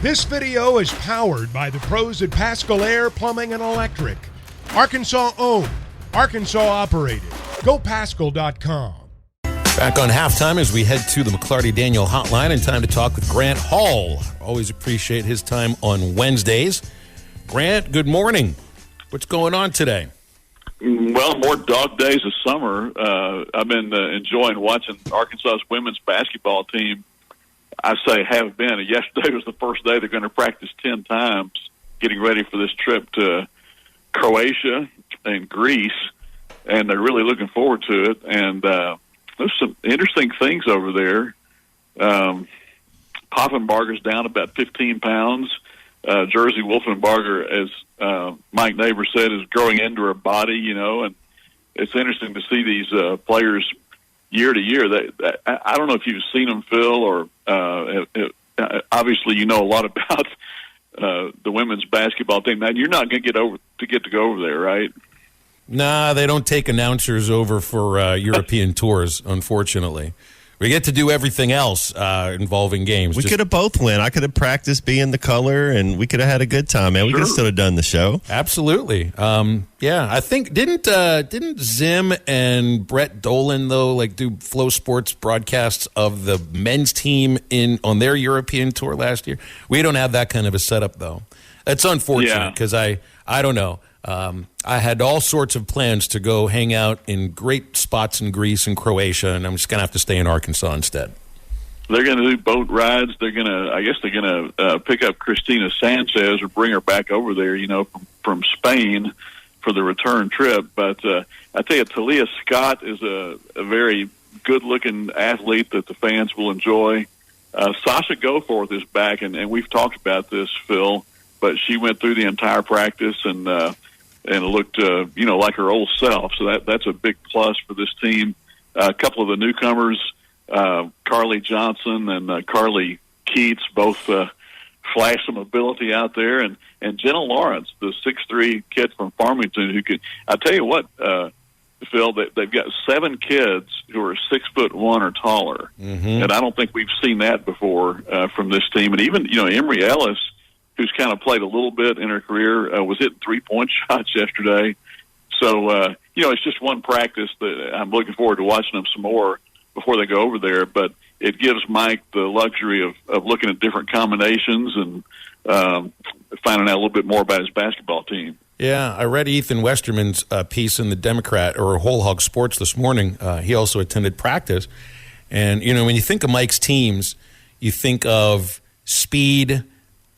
This video is powered by the pros at Pascal Air Plumbing and Electric. Arkansas owned, Arkansas operated. GoPascal.com. Back on halftime as we head to the McLarty Daniel hotline and time to talk with Grant Hall. Always appreciate his time on Wednesdays. Grant, good morning. What's going on today? Well, more dog days of summer. I've been enjoying watching Arkansas's women's basketball team. I say have been. Yesterday was the first day they're going to practice 10 times, getting ready for this trip to Croatia and Greece, and they're really looking forward to it. And there's some interesting things over there. Poffenbarger's down about 15 pounds. Jersey Wolfenbarger, as Mike Neighbor said, is growing into her body, and it's interesting to see these players year to year. I don't know if you've seen them, Phil, or obviously you know a lot about the women's basketball team. Now, you're not going to get to go over there, right? Nah, they don't take announcers over for European tours, unfortunately. We get to do everything else involving games. We could have both went. I could have practiced being the color, and we could have had a good time, man. We could have still have done the show. Absolutely. Yeah, I think didn't Zim and Brett Dolan though do Flow Sports broadcasts of the men's team on their European tour last year? We don't have that kind of a setup though. It's unfortunate because I don't know. I had all sorts of plans to go hang out in great spots in Greece and Croatia, and I'm just going to have to stay in Arkansas instead. They're going to do boat rides. I guess they're going to pick up Christina Sanchez or bring her back over there, from Spain for the return trip. But I tell you, Talia Scott is a very good-looking athlete that the fans will enjoy. Sasha Goforth is back, and we've talked about this, Phil, but she went through the entire practice and looked, like her old self. So that's a big plus for this team. A couple of the newcomers, Carly Johnson and Carly Keats, both flash some ability out there. And Jenna Lawrence, the 6'3" kid from Farmington, who could, I tell you what, Phil, they've got 7 kids who are 6'1" or taller. Mm-hmm. And I don't think we've seen that before from this team. And even, Emory Ellis, who's kind of played a little bit in her career, was hitting 3-point shots yesterday. So, it's just one practice that I'm looking forward to watching them some more before they go over there. But it gives Mike the luxury of looking at different combinations and finding out a little bit more about his basketball team. Yeah, I read Ethan Westerman's piece in the Democrat or Whole Hog Sports this morning. He also attended practice. And, when you think of Mike's teams, you think of speed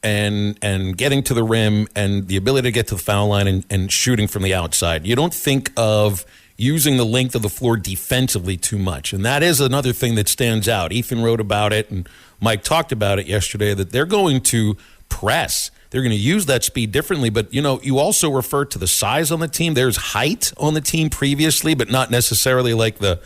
and getting to the rim and the ability to get to the foul line and shooting from the outside. You don't think of using the length of the floor defensively too much. And that is another thing that stands out. Ethan wrote about it, and Mike talked about it yesterday, that they're going to press. They're going to use that speed differently. But, you also refer to the size on the team. There's height on the team previously, but not necessarily like the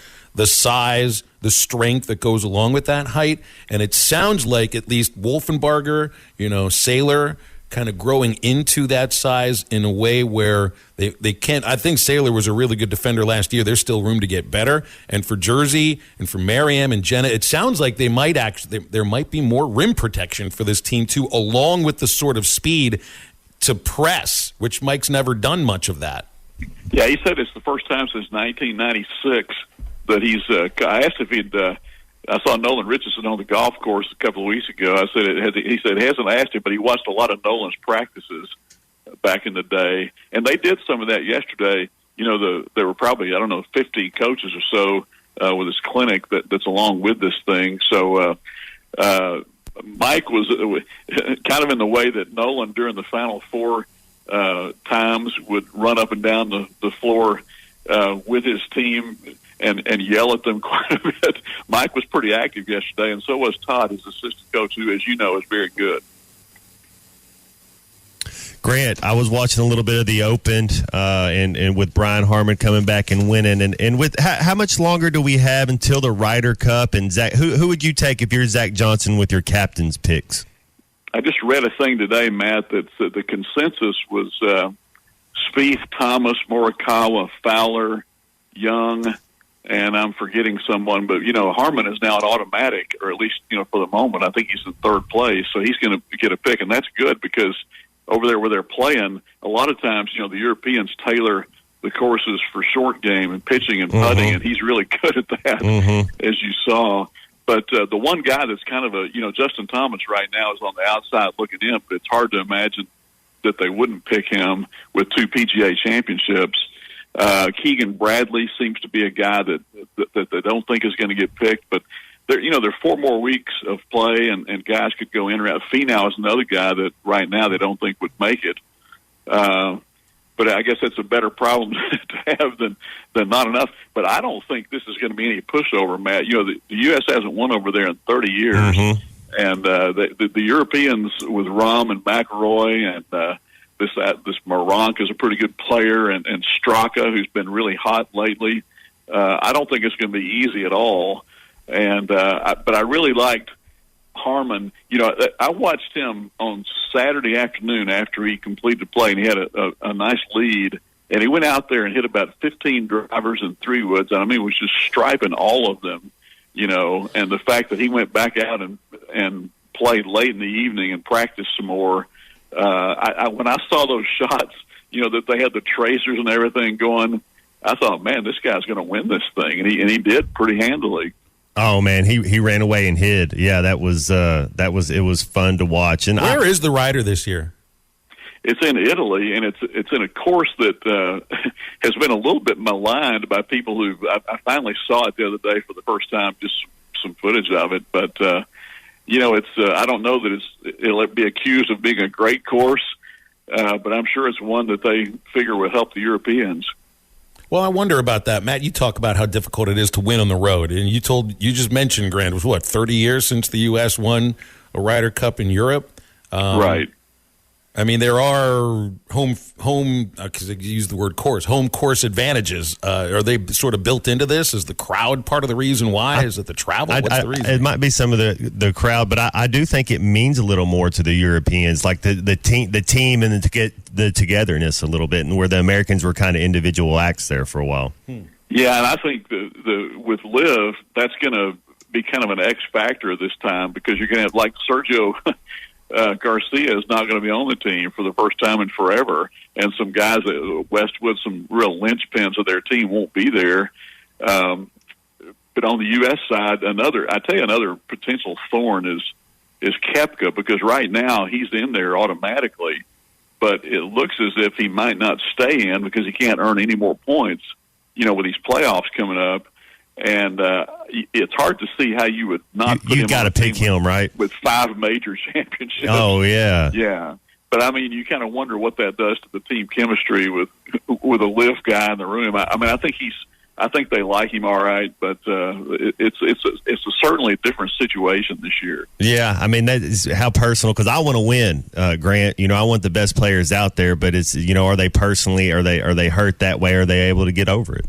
size, the strength that goes along with that height. And it sounds like at least Wolfenbarger, Saylor, kind of growing into that size in a way where they can't. I think Saylor was a really good defender last year. There's still room to get better. And for Jersey and for Mariam and Jenna, it sounds like there might be more rim protection for this team too, along with the sort of speed to press, which Mike's never done much of that. Yeah, he said it's the first time since 1996 that he's. I asked if he'd. I saw Nolan Richardson on the golf course a couple of weeks ago. I said he said he hasn't asked him, but he watched a lot of Nolan's practices back in the day, and they did some of that yesterday. There were probably 50 coaches or so with his clinic that's along with this thing. So Mike was kind of in the way that Nolan during the Final Four times would run up and down the floor with his team and yell at them quite a bit. Mike was pretty active yesterday, and so was Todd, his assistant coach, who, as you know, is very good. Grant, I was watching a little bit of the Open, and with Brian Harmon coming back and winning, and with how much longer do we have until the Ryder Cup? And Zach, who would you take if you're Zach Johnson with your captain's picks? I just read a thing today, Matt, that the consensus was Spieth, Thomas, Morikawa, Fowler, Young, and I'm forgetting someone, but Harmon is now an automatic, or at least for the moment. I think he's in third place, so he's going to get a pick, and that's good because over there where they're playing, a lot of times the Europeans tailor the courses for short game and pitching and putting, and he's really good at that, as you saw. But the one guy that's kind of Justin Thomas right now is on the outside looking in, but it's hard to imagine that they wouldn't pick him with 2 PGA championships. Keegan Bradley seems to be a guy that they don't think is going to get picked, but there are 4 more weeks of play, and guys could go in or out. Finau is another guy that right now they don't think would make it. But I guess that's a better problem to have than not enough. But I don't think this is going to be any pushover, Matt. The U.S. hasn't won over there in 30 years. And the Europeans with Rahm and McIlroy and this Moronk is a pretty good player, and Straka, who's been really hot lately. I don't think it's going to be easy at all. And but I really liked Harmon. I watched him on Saturday afternoon after he completed the play, and he had a nice lead. And he went out there and hit about 15 drivers and 3 woods. I mean, was just striping all of them, And the fact that he went back out and played late in the evening and practiced some more. When I saw those shots, that they had the tracers and everything going, I thought, man, this guy's going to win this thing, and he did pretty handily. Oh man, he ran away and hid. Yeah, it was fun to watch. And where is the rider this year? It's in Italy, and it's in a course that has been a little bit maligned by people who I finally saw it the other day for the first time, just some footage of it. But it's I don't know that it'll be accused of being a great course, but I'm sure it's one that they figure will help the Europeans. Well, I wonder about that, Matt. You talk about how difficult it is to win on the road, and you just mentioned, Grant, it was 30 years since the U.S. won a Ryder Cup in Europe, right? I mean, there are home because I use the word course, home course advantages. Are they sort of built into this? Is the crowd part of the reason why? Is it the travel? What's the reason? It might be some of the crowd, but I do think it means a little more to the Europeans, like the team and the togetherness a little bit, and where the Americans were kind of individual acts there for a while. Yeah, and I think with Liv, that's going to be kind of an X factor this time, because you're going to have, like, Sergio Garcia is not going to be on the team for the first time in forever, and some guys at Westwood, some real linchpins of their team, won't be there. But on the U.S. side, another potential thorn is Koepka, because right now he's in there automatically, but it looks as if he might not stay in because he can't earn any more points, with these playoffs coming up. And it's hard to see how you would not put him. You got to pick him, right? With 5 major championships. Oh yeah, yeah. But I mean, you kind of wonder what that does to the team chemistry with a Liv guy in the room. I mean, I think they like him all right, but it's certainly a different situation this year. Yeah, I mean, that is how personal, because I want to win, Grant. I want the best players out there, but it's are they hurt that way? Are they able to get over it?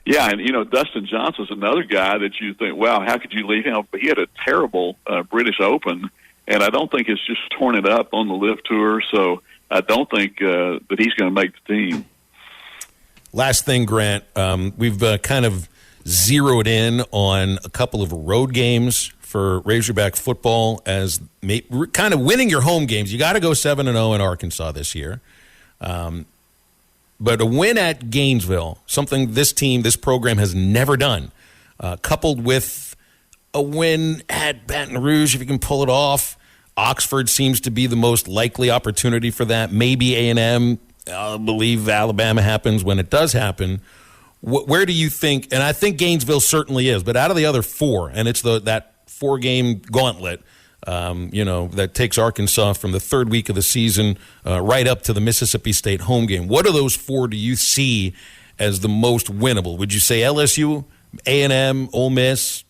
Yeah, and Dustin Johnson's another guy that you think, wow, how could you leave him? But he had a terrible British Open, and I don't think it's just torn it up on the Live Tour, so I don't think that he's going to make the team. Last thing, Grant, we've kind of zeroed in on a couple of road games for Razorback football as kind of winning your home games. You got to go 7-0 in Arkansas this year. But a win at Gainesville, something this program has never done, coupled with a win at Baton Rouge, if you can pull it off. Oxford seems to be the most likely opportunity for that. Maybe A&M. I believe Alabama happens when it does happen. Where do you think, and I think Gainesville certainly is, but out of the other 4, and it's that 4-game gauntlet, that takes Arkansas from the 3rd week of the season right up to the Mississippi State home game. What of those 4 do you see as the most winnable? Would you say LSU, A&M, Ole Miss,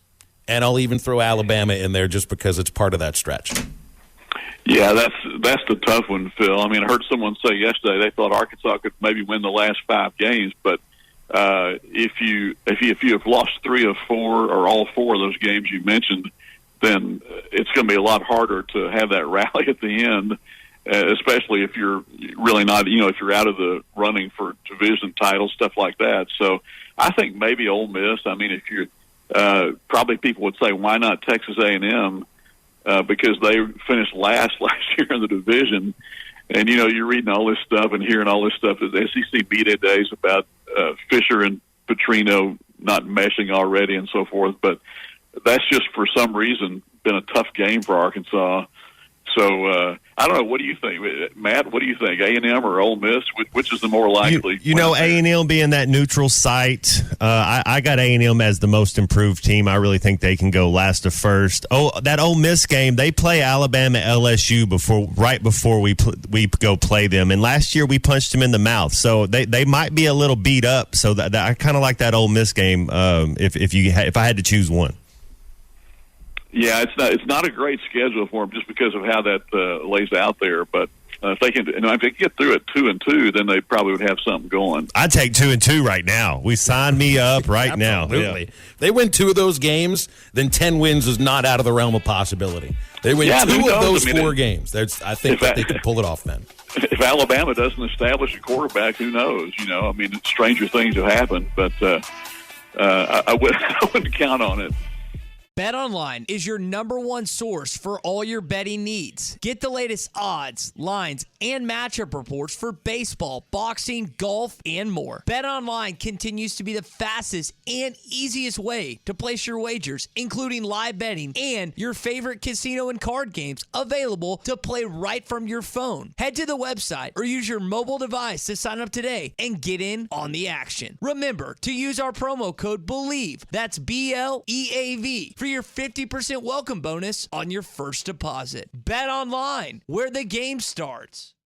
and I'll even throw Alabama in there just because it's part of that stretch? Yeah, that's the tough one, Phil. I mean, I heard someone say yesterday they thought Arkansas could maybe win the last 5 games, but if you have lost 3 of 4 or all 4 of those games you mentioned, then it's going to be a lot harder to have that rally at the end. especially if you're really not, if you're out of the running for division titles, stuff like that. So I think maybe Ole Miss. I mean, if you're probably people would say, why not Texas A&M? Because they finished last year in the division. And, you're reading all this stuff and hearing all this stuff at the SEC media days about Fisher and Petrino not meshing already and so forth. But that's just for some reason been a tough game for Arkansas. So I don't know. What do you think, Matt? What do you think, A&M or Ole Miss? Which is the more likely? A&M being that neutral site. I got A&M as the most improved team. I really think they can go last to first. Oh, that Ole Miss game, they play Alabama LSU right before we go play them. And last year we punched them in the mouth, so they might be a little beat up. So that I kind of like that Ole Miss game. If I had to choose one. Yeah, it's not a great schedule for them just because of how that lays out there. But if they can get through at 2-2, then they probably would have something going. I'd take 2-2 right now. Sign me up right now. Absolutely. Yeah. They win 2 of those games, then 10 wins is not out of the realm of possibility. They win 2 of those 4 games. I think that they can pull it off then. If Alabama doesn't establish a quarterback, who knows? Stranger things have happened, but I wouldn't count on it. BetOnline is your #1 source for all your betting needs. Get the latest odds, lines, and matchup reports for baseball, boxing, golf, and more. BetOnline continues to be the fastest and easiest way to place your wagers, including live betting and your favorite casino and card games available to play right from your phone. Head to the website or use your mobile device to sign up today and get in on the action. Remember to use our promo code BELIEVE, that's BLEAV, for your 50% welcome bonus on your first deposit. Bet online, where the game starts.